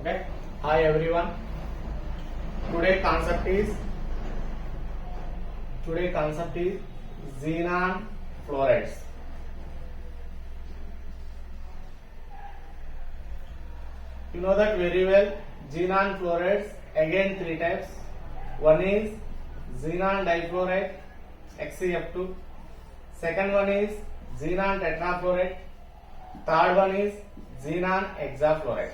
Okay. Hi everyone. Today concept is xenon fluorides. You know that very well. Xenon fluorides, again three types. One is xenon difluoride XeF2. Second one is xenon tetrafluoride. Third one is xenon hexafluoride.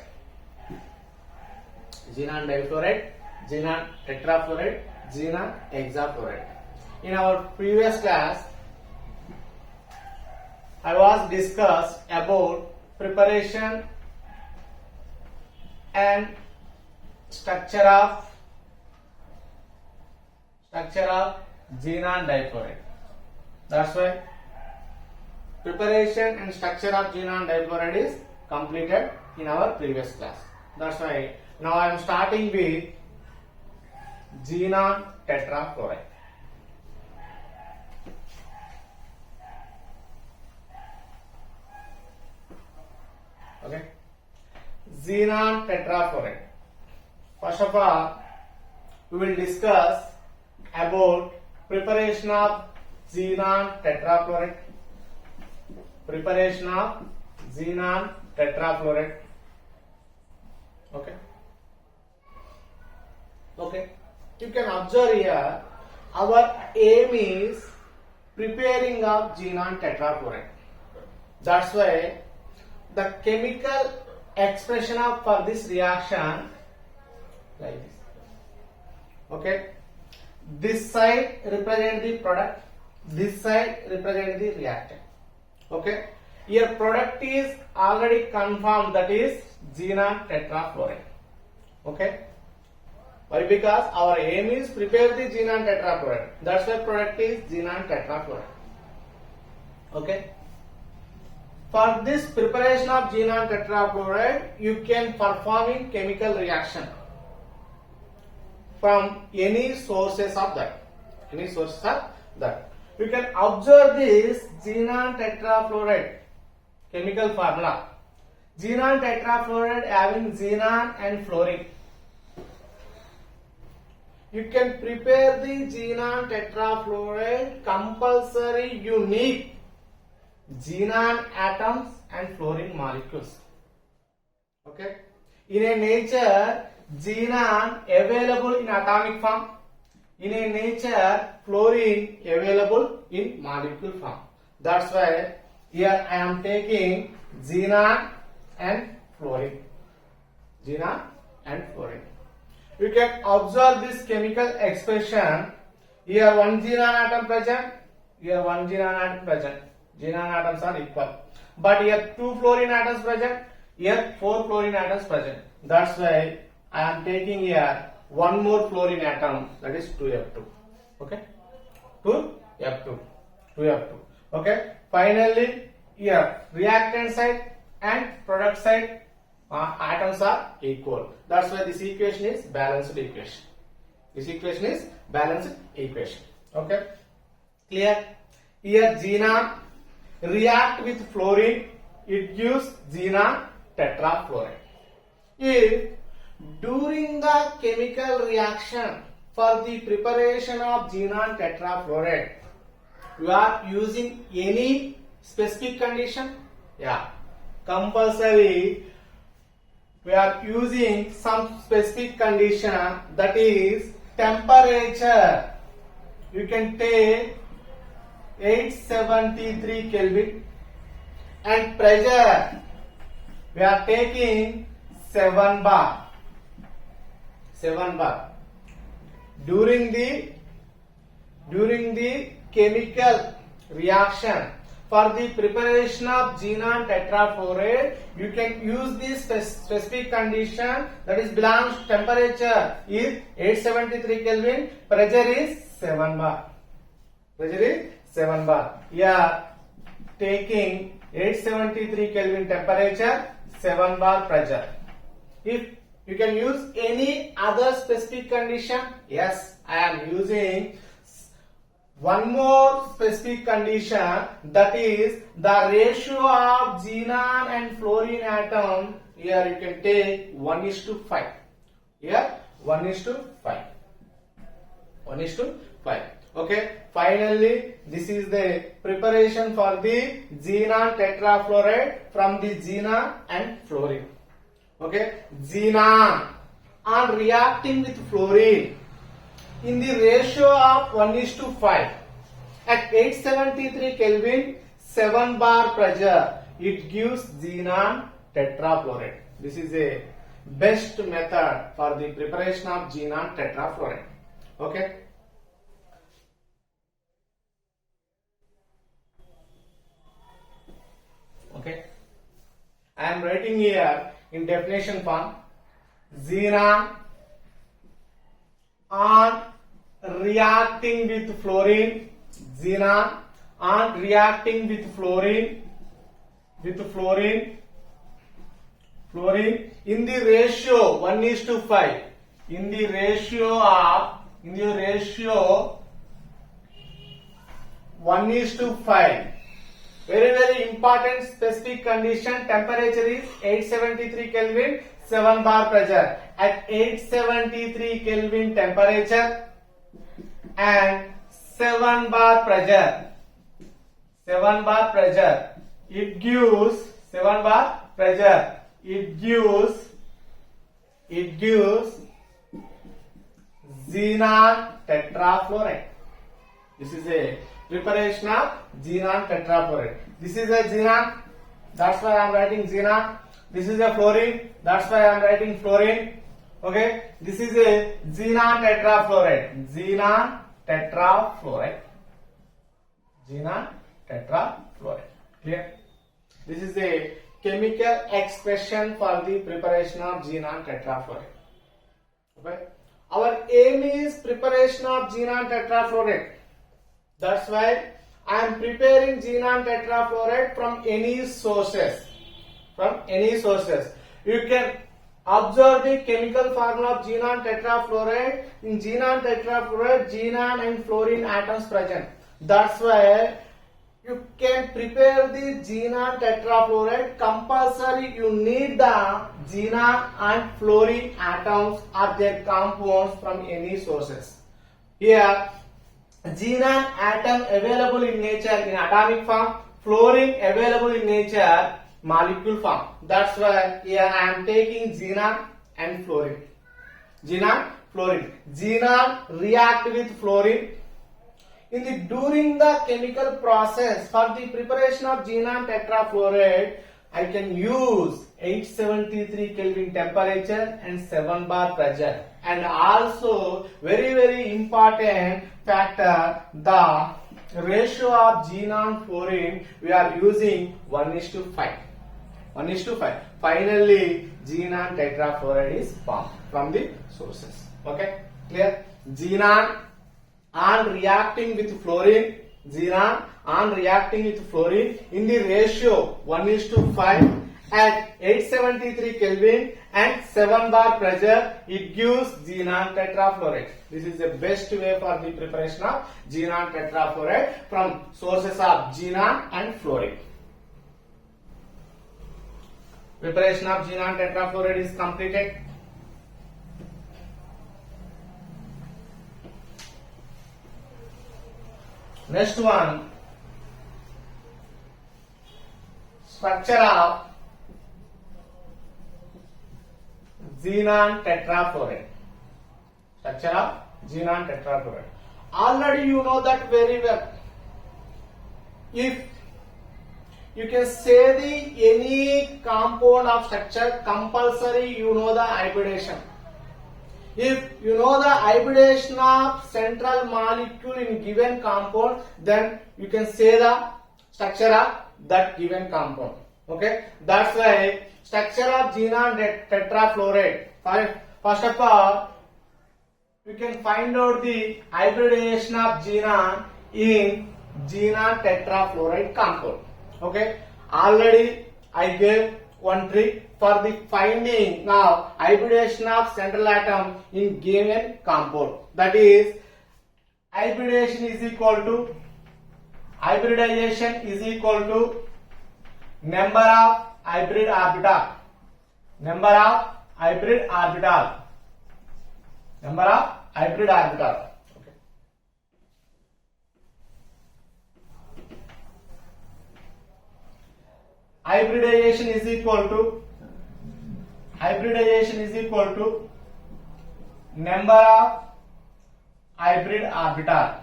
Xenon difluoride, xenon tetrafluoride, xenon hexafluoride. In our previous class, I was discussed about preparation and structure of xenon difluoride. That's why preparation and structure of xenon difluoride is completed in our previous class. That's why now I am starting with xenon tetrafluoride. Okay, xenon tetrafluoride. First of all, we will discuss about preparation of xenon tetrafluoride. Preparation of xenon tetrafluoride. Okay. You can observe here, our aim is preparing of xenon tetrafluoride. That's why the chemical expression of for this reaction like this. Okay. This side represent the product. This side represent the reactant. Okay. Here product is already confirmed, that is xenon tetrafluoride. Okay. Why? Because our aim is prepare the xenon tetrafluoride. That's why product is xenon tetrafluoride. Okay. For this preparation of xenon tetrafluoride, you can perform in chemical reaction from any sources of that. You can observe this xenon tetrafluoride chemical formula. Xenon tetrafluoride having xenon and fluorine. You can prepare the xenon tetrafluoride, compulsory you need xenon atoms and fluorine molecules. Okay. In a nature, xenon available in atomic form. In a nature, fluorine available in molecule form. That's why here I am taking xenon and fluorine. Xenon and fluorine. You can observe this chemical expression. Here one xenon atom present, here one xenon atom present. Xenon atoms are equal. But here two fluorine atoms present, here four fluorine atoms present. That's why I am taking here one more fluorine atom, that is 2F2. Okay? 2F2. Okay? Finally, here reactant side and product side atoms are equal. That's why this equation is balanced equation. Okay? Clear? Here xenon react with fluorine, it gives xenon tetrafluoride. If during the chemical reaction for the preparation of xenon tetrafluoride, you are using any specific condition? Yeah, compulsory we are using some specific condition, that is temperature. You can take 873 Kelvin and pressure we are taking 7 bar. During the chemical reaction for the preparation of xenon tetrafluoride, you can use this specific condition, that is belongs temperature is 873 Kelvin, pressure is 7 bar. Here taking 873 Kelvin temperature, 7 bar pressure. If you can use any other specific condition, yes, I am using one more specific condition, that is the ratio of xenon and fluorine atom here you can take 1:5. Here 1:5. 1:5. Okay. Finally, this is the preparation for the xenon tetrafluoride from the xenon and fluorine. Okay. Xenon on reacting with fluorine in the ratio of 1:5 at 873 Kelvin 7 bar pressure, it gives xenon tetrafluoride. This is a best method for the preparation of xenon tetrafluoride. Okay. Okay. I am writing here in definition form: xenon on reacting with fluorine, xenon on reacting with fluorine in the ratio 1:5, in the ratio 1:5. Very important specific condition. Temperature is 873 Kelvin, 7 bar pressure. At 873 Kelvin temperature and 7 bar pressure, it gives 7 bar pressure. It gives xenon tetrafluoride. This is a preparation of xenon tetrafluoride. This is a xenon, that's why I am writing xenon. This is a fluorine, that's why I am writing fluorine. Okay, this is a xenon tetrafluoride. Xenon tetrafluoride. Clear? This is a chemical expression for the preparation of xenon tetrafluoride. Okay, our aim is preparation of xenon tetrafluoride. That's why I am preparing xenon tetrafluoride from any sources. You can observe the chemical formula of xenon tetrafluoride. In xenon tetrafluoride, xenon and fluorine atoms present. That's why you can prepare the xenon tetrafluoride. Compulsory you need the xenon and fluorine atoms or their compounds from any sources. Here xenon atom available in nature in atomic form, fluorine available in nature molecule form. That's why here I am taking xenon and fluorine. Xenon react with fluorine. During the chemical process for the preparation of xenon tetrafluoride, I can use 873 Kelvin temperature and 7 bar pressure. And also very important factor, the ratio of xenon fluorine we are using 1:5. Finally, xenon tetrafluoride is formed from the sources. Okay, clear? Xenon on reacting with fluorine, in the ratio 1:5 at 873 Kelvin and 7 bar pressure, it gives xenon tetrafluoride. This is the best way for the preparation of xenon tetrafluoride from sources of xenon and fluorine. Preparation of xenon tetrafluoride is completed. Next one, structure of xenon tetrafluoride. Already you know that very well. If you can say the any compound of structure, compulsory you know the hybridization. If you know the hybridization of central molecule in given compound, then you can say the structure of that given compound. Okay, that's why structure of xenon tetrafluoride. First of all, we can find out the hybridization of xenon in xenon tetrafluoride compound. Okay, already I gave one trick for the finding of hybridization of central atom in given compound. That is, hybridization is equal to number of hybrid orbita. Number of hybrid orbital. Number of hybrid orbital. Okay. Hybridization is equal to number of hybrid orbital.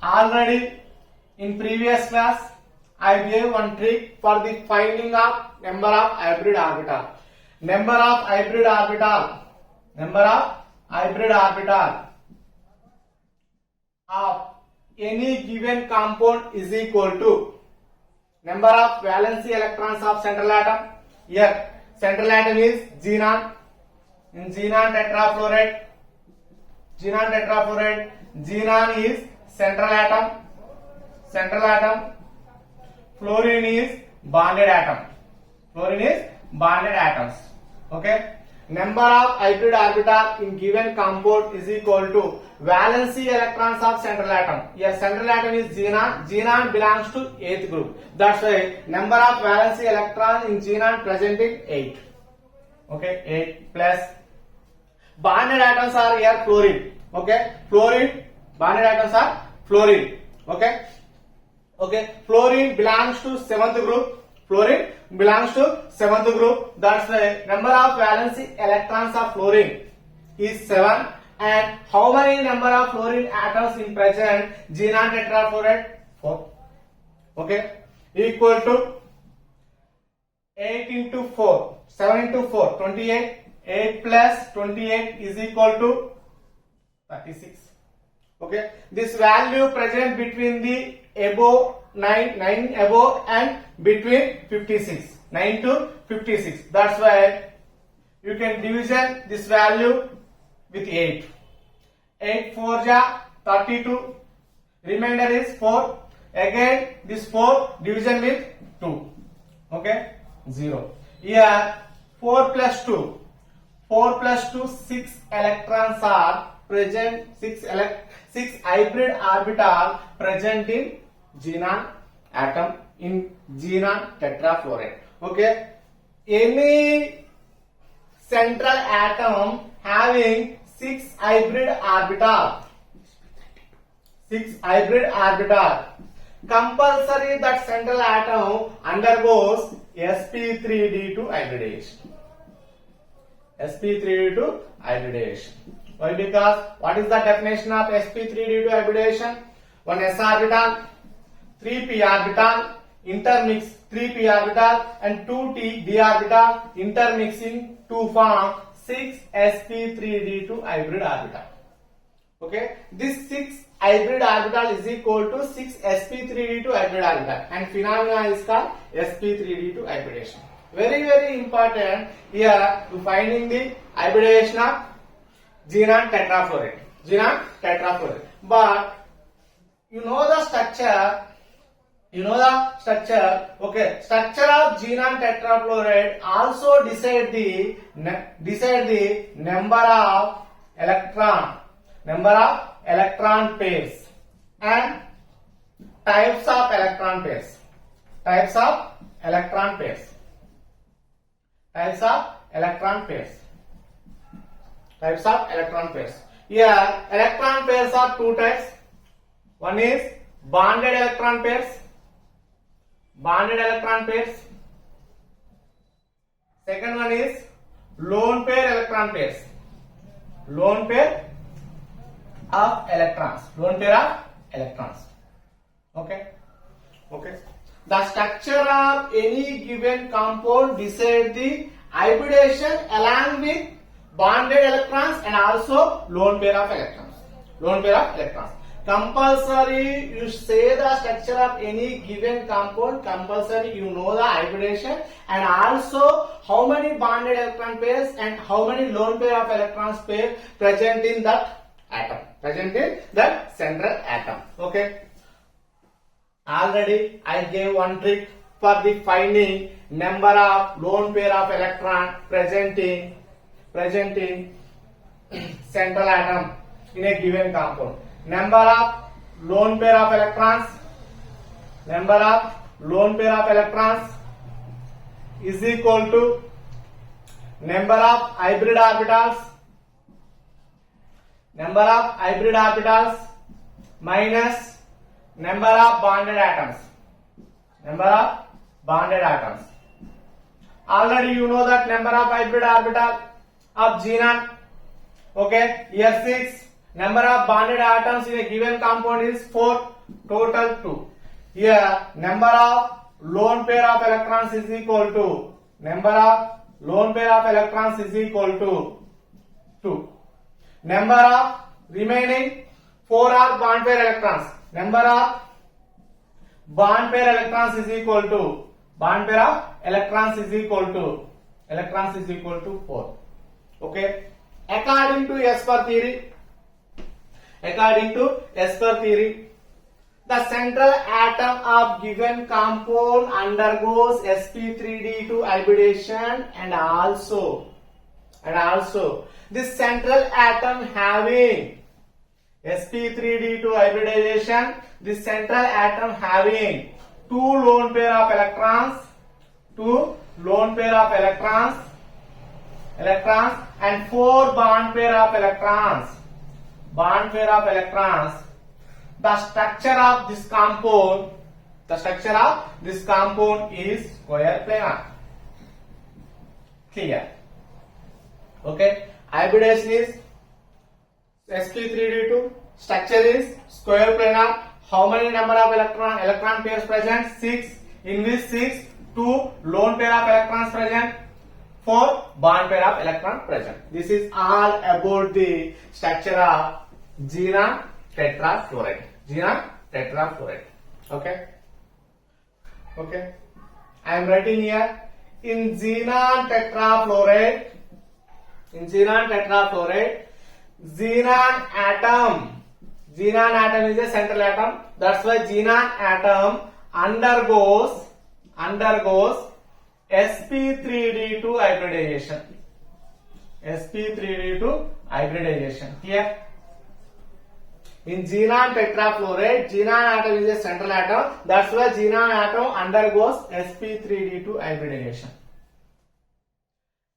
Already in previous class I gave one trick for the finding of number of hybrid orbital. Number of hybrid orbital of any given compound is equal to number of valency electrons of central atom. Here central atom is xenon. In xenon tetrafluoride, xenon is central atom. Fluorine is bonded atom. Okay. Number of hybrid orbital in given compound is equal to valency electrons of central atom. Here central atom is xenon. Xenon belongs to 8th group. That's why number of valency electrons in xenon present in 8. Okay, 8 plus bonded atoms are here fluorine. Okay, bonded atoms are fluorine. Okay, fluorine belongs to 7th group. That's why number of valency electrons of fluorine is 7. And how many number of fluorine atoms in present xenon tetrafluoride? 4. Okay, equal to 8 into 4, 7 into 4, 28. 8 plus 28 is equal to 36. Okay, this value present between the above 9 above and between 56, 9 to 56. That's why you can division this value with 8. 8 4 ja 32. Remainder is 4. Again this 4 division with 2. Okay, 0. Here 4 plus 2, 6 electrons are present. 6 hybrid orbital present in xenon atom, in xenon tetrafluoride. Okay, any central atom having 6 hybrid orbital, compulsory that central atom undergoes sp3d2 hybridization. Why? Because what is the definition of sp3d2 hybridization? One s orbital, 3p orbital intermix, 3p orbital and 2t d orbital intermixing to form 6 sp3d2 hybrid orbital. Okay, this 6 hybrid orbital is equal to 6 sp3d2 hybrid orbital, and phenomena is called sp3d2 hybridization. Very important here to finding the hybridization of xenon tetrafluoride. But you know the structure. Okay, structure of xenon tetrafluoride also decide the number of electron pairs and types of electron pairs. Here electron pairs are two types. One is bonded electron pairs. Second one is lone pair electron pairs. Lone pair of electrons. Okay. The structure of any given compound decide the hybridization along with bonded electrons and also lone pair of electrons. Compulsory, you say the structure of any given compound, compulsory you know the hybridization and also how many bonded electron pairs and how many lone pair of electrons pair present in that atom, central atom. Okay. Already I gave one trick for the finding number of lone pair of electron present in central atom in a given compound. Number of lone pair of electrons is equal to number of hybrid orbitals minus number of bonded atoms. Already you know that number of hybrid orbital of xenon. Okay, here 6. Number of bonded atoms in a given compound is 4, total 2. Here number of lone pair of electrons is equal to 2. Number of remaining 4 are bond pair electrons. Number of bond pair electrons is equal to 4. Okay, according to Esper theory, the central atom of given compound undergoes sp3d2 hybridization, and also this central atom having sp3d2 hybridization, this central atom having 2 lone pair of electrons and 4 bond pair of electrons. The structure of this compound is square planar. Clear? Okay, hybridization is sp3d2, structure is square planar. How many number of electron pairs present? 6. In which 6, 2 lone pair of electrons present, 4 bond pair of electron present. This is all about the structure of xenon tetrafluoride. Okay. I am writing here, in xenon tetrafluoride, xenon atom is a central atom. That's why xenon atom undergoes sp3d2 hybridization. Here in xenon tetrafluoride, xenon atom is a central atom. That's why xenon atom undergoes sp3d2 hybridization.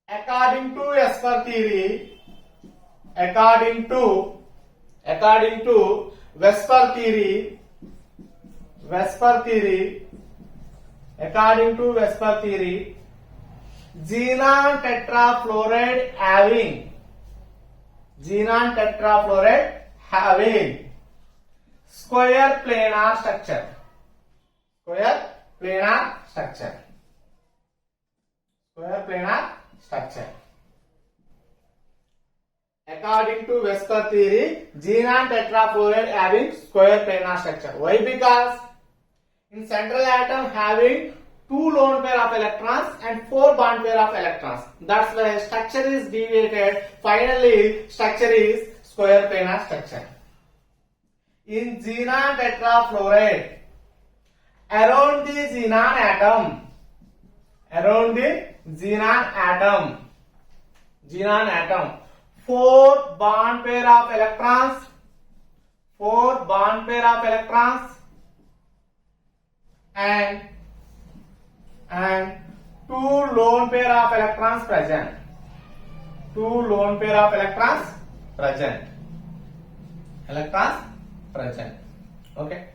According to Esper theory, Vesper theory, xenon tetrafluoride having square planar structure. According to Vesper theory, xenon tetrafluoride having square planar structure. Why? Because in central atom having 2 lone pair of electrons and 4 bond pair of electrons. That's why structure is deviated. Finally, structure is square planar structure. In xenon tetrafluoride, around the xenon atom, 4 bond pair of electrons and 2 lone pair of electrons present. Okay.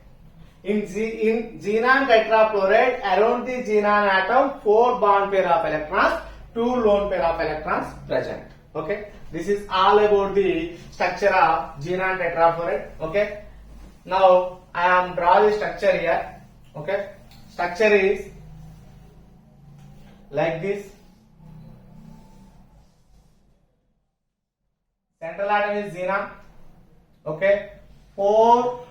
In xenon tetrafluoride, around the xenon atom, 4 bond pair of electrons, 2 lone pair of electrons present. Okay. This is all about the structure of xenon tetrafluoride. Okay. Now I am draw the structure here. Okay. Structure is like this. Central atom is xenon. Okay. 4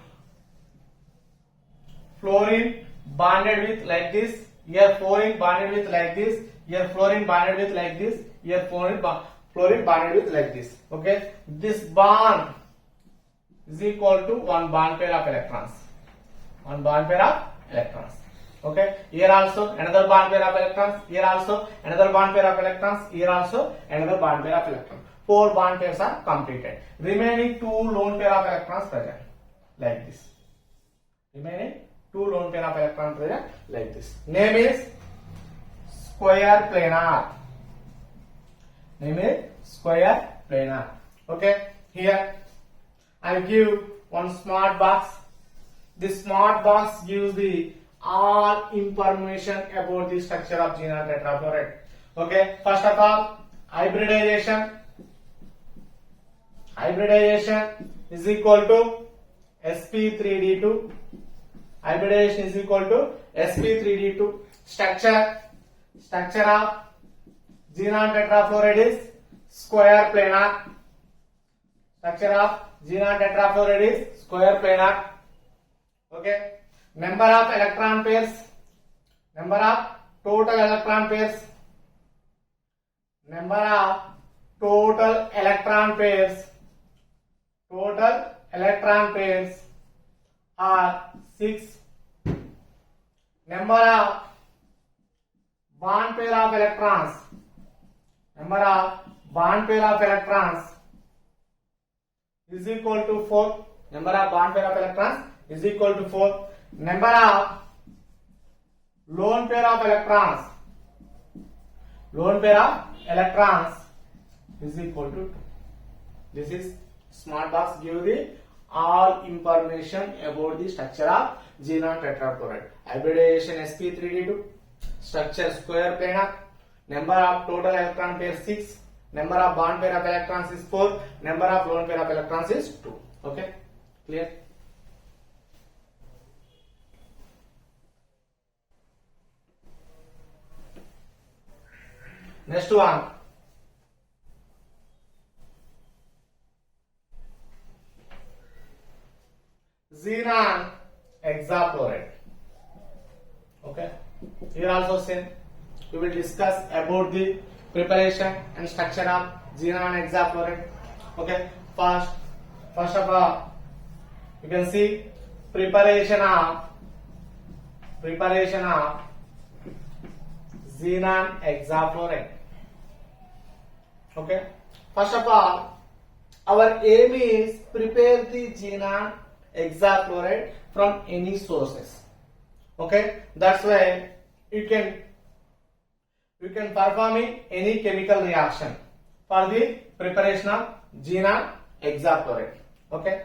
fluorine bonded with like this. Here fluorine bonded with like this. Here fluorine bonded with like this. Here fluorine bonded with like this. Okay. This bond is equal to 1 bond pair of electrons. Okay. Here also another bond pair of electrons. Here also another bond pair of electrons. Here also another bond pair of electrons. 4 bond pairs are completed. Remaining 2 lone pair of electrons present like this. Name is square planar. Name it square planar. Okay, here I give one smart box. This smart box gives the all information about the structure of xenon tetrafluoride. Okay, first of all, hybridization. Hybridization is equal to sp3d2. Hybridization is equal to sp3d2. Structure of xenon tetrafluoride is square planar. Structure of xenon tetrafluoride is square planar. Okay. Number of electron pairs. Number of total electron pairs. Number of total electron pairs. Total electron pairs are 6. Number of bond pair of electrons. Number of bond pair of electrons is equal to 4. Number of bond pair of electrons is equal to 4. Number of lone pair of electrons. Lone pair of electrons is equal to 2. This is smart box give the all information about the structure of xenon tetrafluoride. Hybridization sp3d2. Structure square planar. Number of total electron pairs 6. Number of bond pair of electrons is 4. Number of lone pair of electrons is 2. Okay, clear? Next one. Xenon hexafluoride. Okay. Here also same. We will discuss about the preparation and structure of xenon hexafluoride. Okay. First of all, you can see preparation of xenon hexafluoride. Okay. First of all, our aim is prepare the xenon hexafluoride from any sources. Okay, that's why you can perform any chemical reaction for the preparation of xenon hexafluoride. Okay,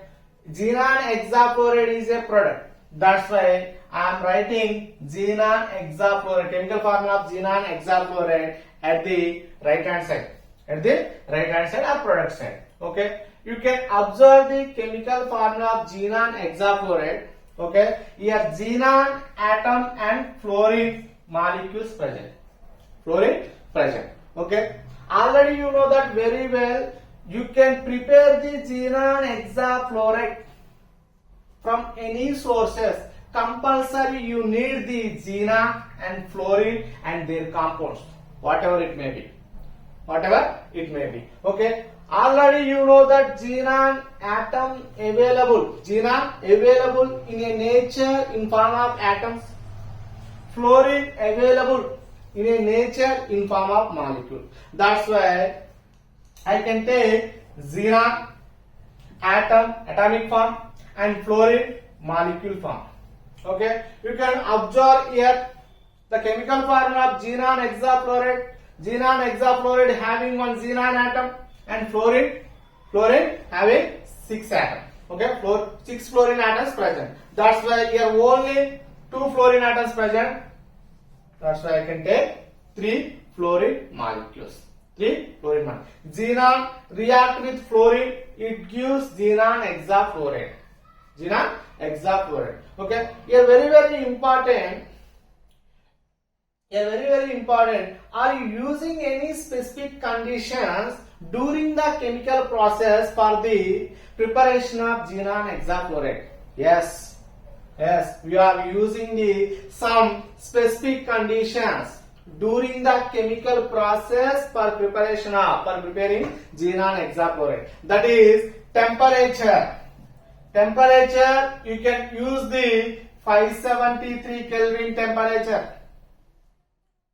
xenon hexafluoride is a product. That's why I am writing xenon hexafluoride, chemical formula of xenon hexafluoride at the right hand side. At the right hand side or product side. Okay, you can observe the chemical formula of xenon hexafluoride. Okay, here xenon atom and fluorine molecules present. Fluorine present. Okay, already you know that very well. You can prepare the xenon hexafluoride from any sources. Compulsory you need the xenon and fluorine and their compounds, whatever it may be. Whatever it may be. Okay. Already you know that xenon atom available. Xenon available in a nature in form of atoms. Fluorine available in a nature in form of molecule. That's why I can take xenon atom atomic form and fluorine molecule form. Okay. You can observe here the chemical formula of xenon hexafluoride. Xenon hexafluoride having one xenon atom and fluorine having 6 atoms. Okay, 6 fluorine atoms present. That's why here only 2 fluorine atoms present. That's why I can take 3 fluorine molecules. 3 fluorine molecules. Xenon react with fluorine, it gives xenon hexafluoride. Xenon hexafluoride. Okay, here very important. Very important. Are you using any specific conditions during the chemical process for the preparation of xenon hexafluoride? Yes, we are using some specific conditions during the chemical process for preparing xenon hexafluoride. That is temperature. Temperature, you can use the 573 Kelvin temperature.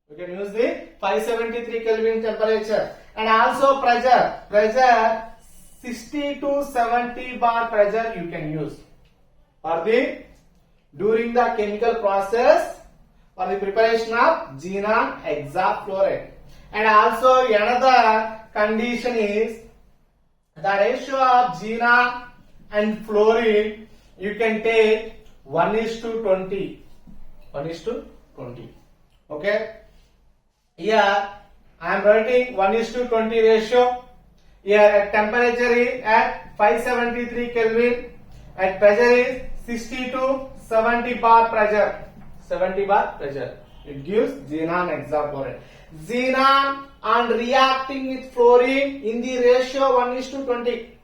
You can use the 573 Kelvin temperature, and also pressure. Pressure 60 to 70 bar pressure you can use for the during the chemical process for the preparation of xenon hexafluoride. And also another condition is the ratio of xenon and fluorine you can take 1:20. 1:20. Okay. Here I am writing 1:20 ratio. Here at temperature is at 573 Kelvin. At pressure is 60 to 70 bar pressure. 70 bar pressure. It gives xenon hexafluoride. Xenon on reacting with fluorine in the ratio 1:20.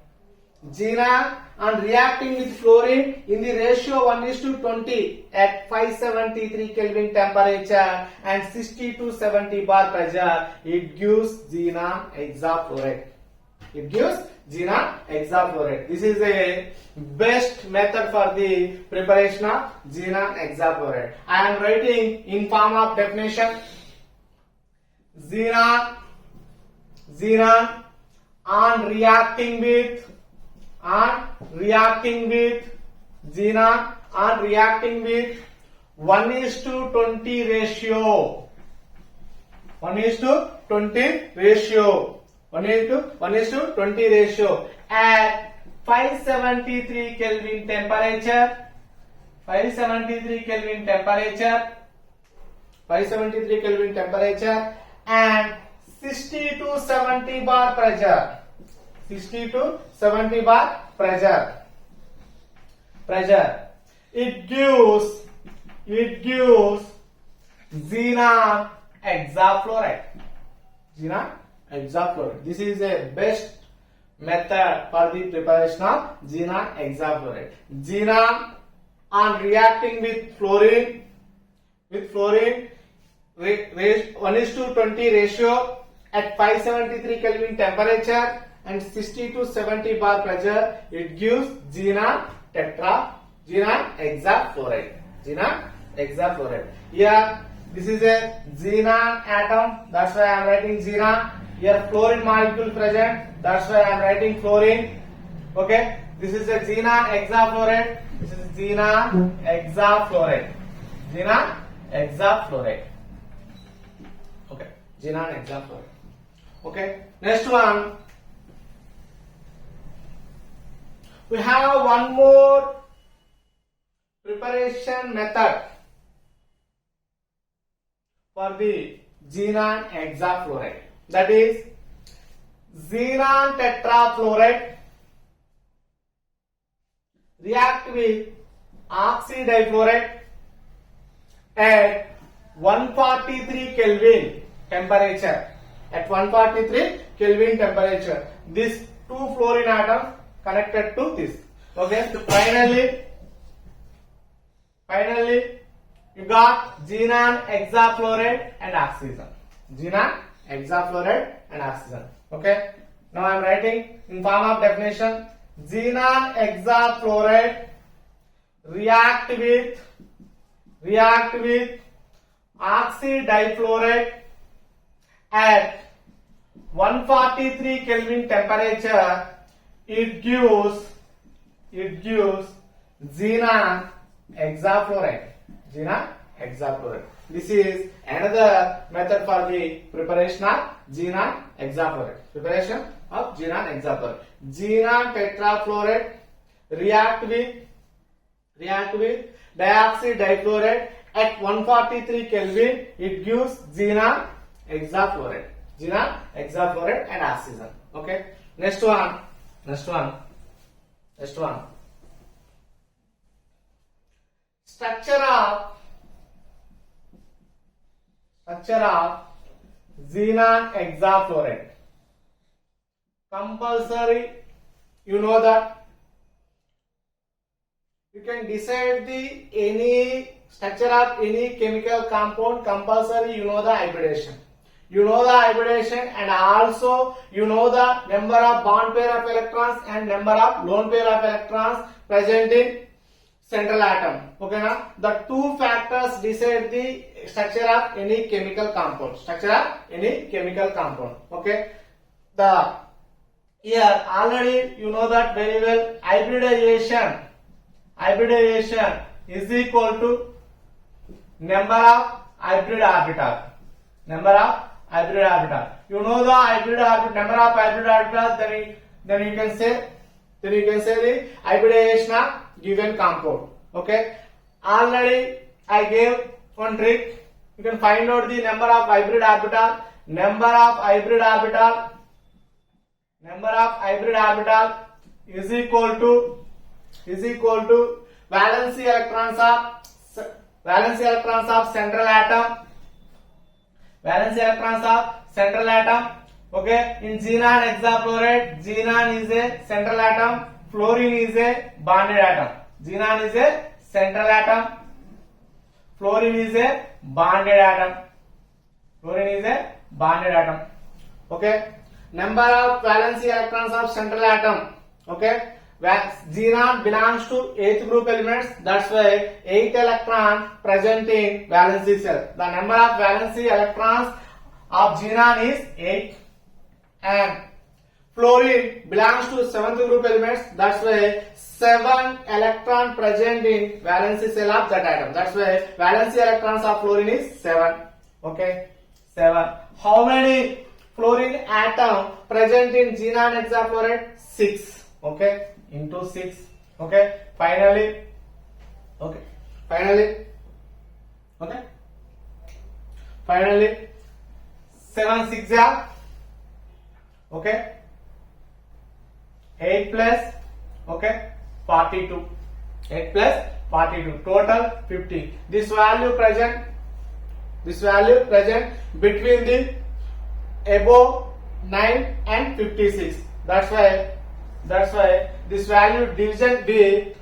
Xenon on reacting with fluorine in the ratio 1:20 at 573 Kelvin temperature and 60 to 70 bar pressure, it gives xenon hexafluoride. It gives xenon hexafluoride. This is a best method for the preparation of xenon hexafluoride. I am writing in form of definition. Xenon on reacting with xenon on reacting with 1:20 ratio. 1:20 ratio. 1:20 ratio at 573 Kelvin temperature. 573 Kelvin temperature. 573 Kelvin temperature and 60 to 70 bar pressure. 60 to 70 bar pressure. It gives xenon hexafluoride. Xenon hexafluoride. This is a best method for the preparation of xenon hexafluoride. Xenon on reacting with fluorine 1:20 ratio at 573 Kelvin temperature and 60 to 70 bar pressure, it gives xenon hexafluoride. Xenon hexafluoride. Here this is a xenon atom, that's why I am writing xenon. Here fluorine molecule present, that's why I am writing fluorine. Okay, this is a xenon hexafluoride. This is xenon hexafluoride. Xenon hexafluoride. Okay, xenon hexafluoride. Okay, next one. We have one more preparation method for the xenon hexafluoride. That is xenon tetrafluoride react with oxidifluoride at 143 Kelvin temperature. At 143 Kelvin temperature, these two fluorine atoms connected to this. Okay, so finally you got xenon hexafluoride and oxygen. Xenon hexafluoride and oxygen. Okay, now I am writing in form of definition. Xenon hexafluoride react with oxidifluoride at 143 Kelvin temperature. It gives xenon hexafluoride. Xenon hexafluoride. This is another method for the preparation of xenon hexafluoride. Preparation of xenon hexafluoride. Xenon tetrafluoride react with dioxide difluoride at 143 Kelvin. It gives xenon hexafluoride. Xenon hexafluoride and oxygen. Okay. Next one. Structure of xenon hexafluoride. Compulsory, you know that. You can decide the any structure of any chemical compound. Compulsory, you know the hybridization. You know the hybridization and also you know the number of bond pair of electrons and number of lone pair of electrons present in central atom. Okay, now the two factors decide the structure of any chemical compound. Okay, here already you know that very well. Hybridization is equal to number of hybrid orbital. Number of hybrid orbital. You know the hybrid orbital, number of hybrid orbitals. Then you can say the hybridization of given compound. Okay. Already I gave one trick. You can find out the number of hybrid orbital. Number of hybrid orbital is equal to valency electrons of central atom. Okay, in xenon hexafluoride, xenon is a central atom, fluorine is a bonded atom. Xenon is a central atom, fluorine is a bonded atom. Okay, number of valency electrons of central atom. Okay, xenon belongs to 8th group elements. That's why 8 electrons present in valency cell. The number of valency electrons of xenon is 8, and fluorine belongs to 7th group elements. That's why 7 electron present in valency cell of that atom. That's why valency electrons of fluorine is 7. Okay, 7. How many fluorine atom present in xenon hexafluoride? 6. Okay, into 6. Okay, finally 7 6 are, okay, 8 plus, okay, 42. 8 plus 42, total 50. This value present between the above 9 and 56. That's why this value division be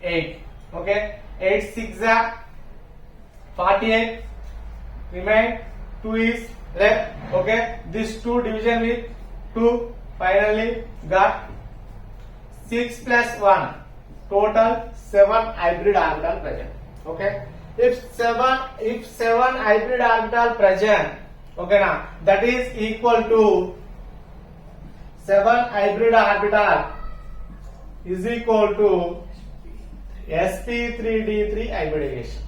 8. Okay, 8 6 are 48. Remain 2 is left. Okay, this 2 division with 2. Finally got 6 plus 1. Total 7 hybrid orbital present. Okay, if 7 hybrid orbital present, okay, now that is equal to 7 hybrid orbital is equal to sp3d3 hybridization.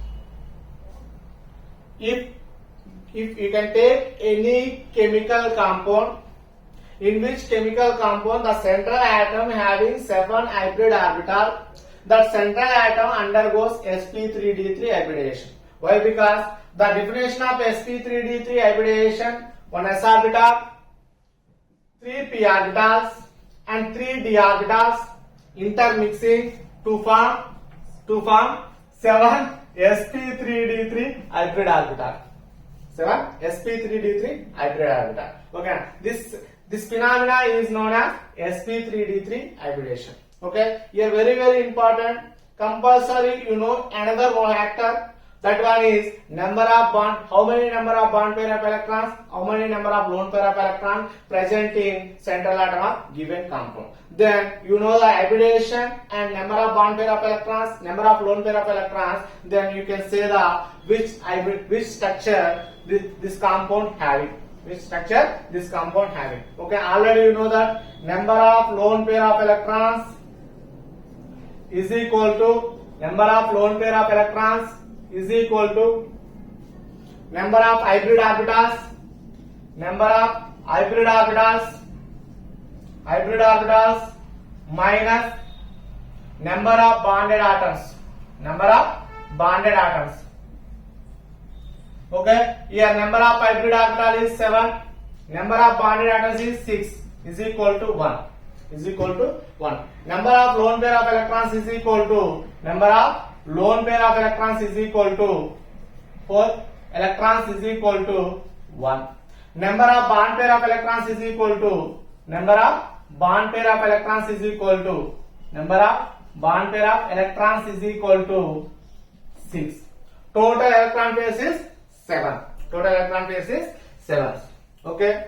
If you can take any chemical compound, in which chemical compound the central atom having 7 hybrid orbital, that central atom undergoes sp3d3 hybridization. Why? Because the definition of sp3d3 hybridization: 1 s orbital, 3 p orbitals and 3 d orbitals intermixing to form 7 sp3d3 hybrid orbital. 7 sp3d3 hybrid orbital. Okay, this phenomena is known as sp3d3 hybridization. Okay, here very important, compulsory you know another factor. That one is number of bond. How many number of bond pair of electrons? How many number of lone pair of electrons present in central atom of given compound? Then you know the hybridization and number of bond pair of electrons, number of lone pair of electrons. Then you can say the which structure this compound having. Which structure this compound having. Okay, already you know that number of lone pair of electrons is equal to number of lone pair of electrons is equal to number of hybrid orbitals minus number of bonded atoms. Okay, here number of hybrid orbital is 7, number of bonded atoms is 6, is equal to 1. Number of lone pair of electrons is equal to 4 electrons is equal to 1. Number of bond pair of electrons is equal to 6. Total electron pairs is 7. Okay,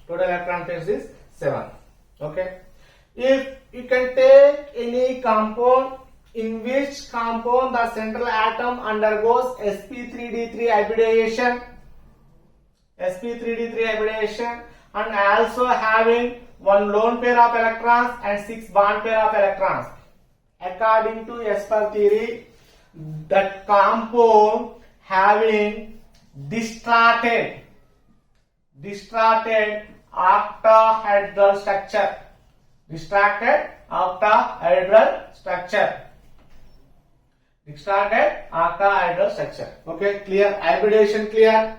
total electron pairs is 7. Okay, if you can take any compound in which compound the central atom undergoes sp3d3 hybridization and also having 1 lone pair of electrons and 6 bond pair of electrons, according to Esper theory, that compound having distorted octahedral structure. Distorted octahedral structure. Okay, clear. Hybridization clear.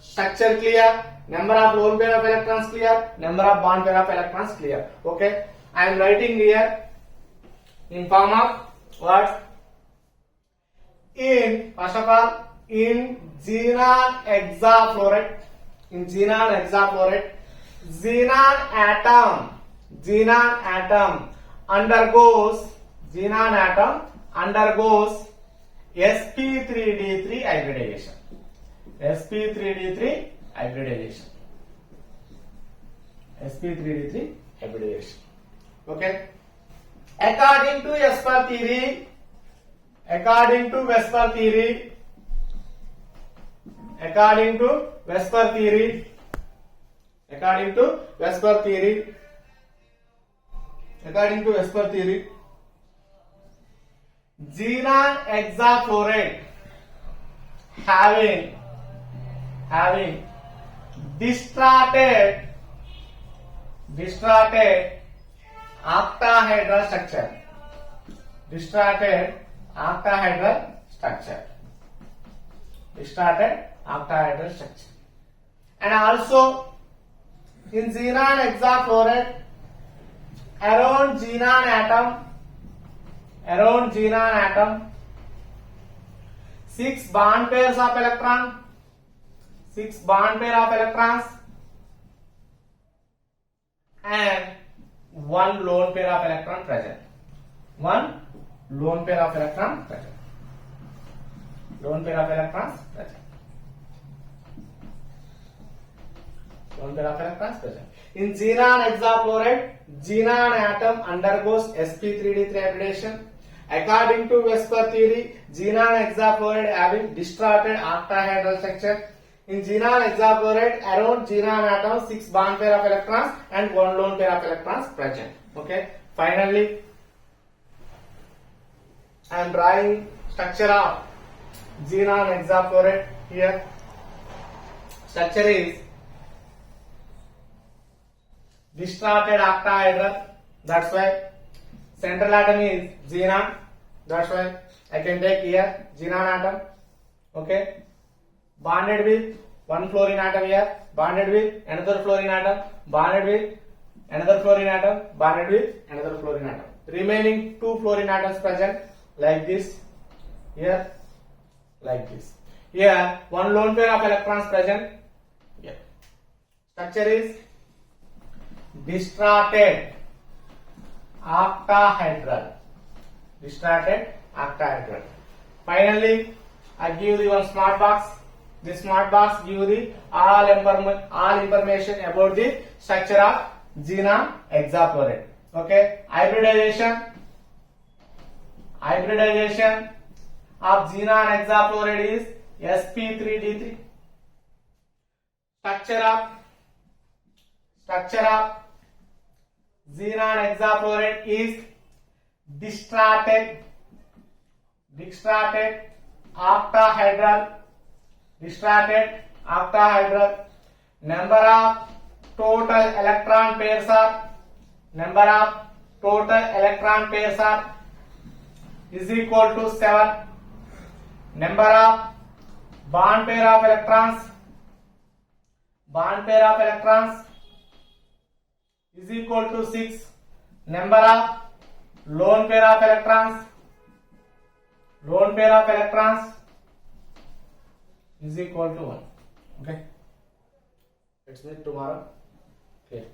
Structure clear. Number of lone pair of electrons clear. Number of bond pair of electrons clear. Okay, I am writing here in form of what? In first of all, in xenon hexafluoride, xenon atom undergoes sp3d3 hybridization. sp3d3 hybridization. Okay. According to Vesper theory, xenon hexafluoride having distorted octahedral structure. And also in xenon hexafluoride, around xenon atom 6 bond pairs of electrons and 1 lone pair of electron present. Lone pair of electrons present. In xenon hexafluoride, xenon atom undergoes sp3d3 hybridization. According to Vesper theory, xenon hexafluoride having distorted octahedral structure. In xenon hexafluoride, around xenon atom 6 bond pair of electrons and 1 lone pair of electrons present. Okay. Finally, I am drawing structure of xenon hexafluoride here. Structure is distorted octahedral. That's why central atom is xenon. That's why I can take here xenon atom. Okay. Bonded with one fluorine atom here. Bonded with another fluorine atom. Bonded with another fluorine atom. Bonded with another fluorine atom. Remaining 2 fluorine atoms present like this. Here, like this. Here, 1 lone pair of electrons present. Here. Structure is distorted octahedral. Finally, I give you one smart box. This smart box gives the all information about the structure of xenon hexafluoride. Okay, hybridization of xenon hexafluoride is sp3d3. Structure of xenon hexafluoride is distorted octahedral. Number of total electron pairs are is equal to 7. Number of bond pair of electrons is equal to 6. Number of lone pair of electrons is equal to 1. Okay, let's meet tomorrow. Okay.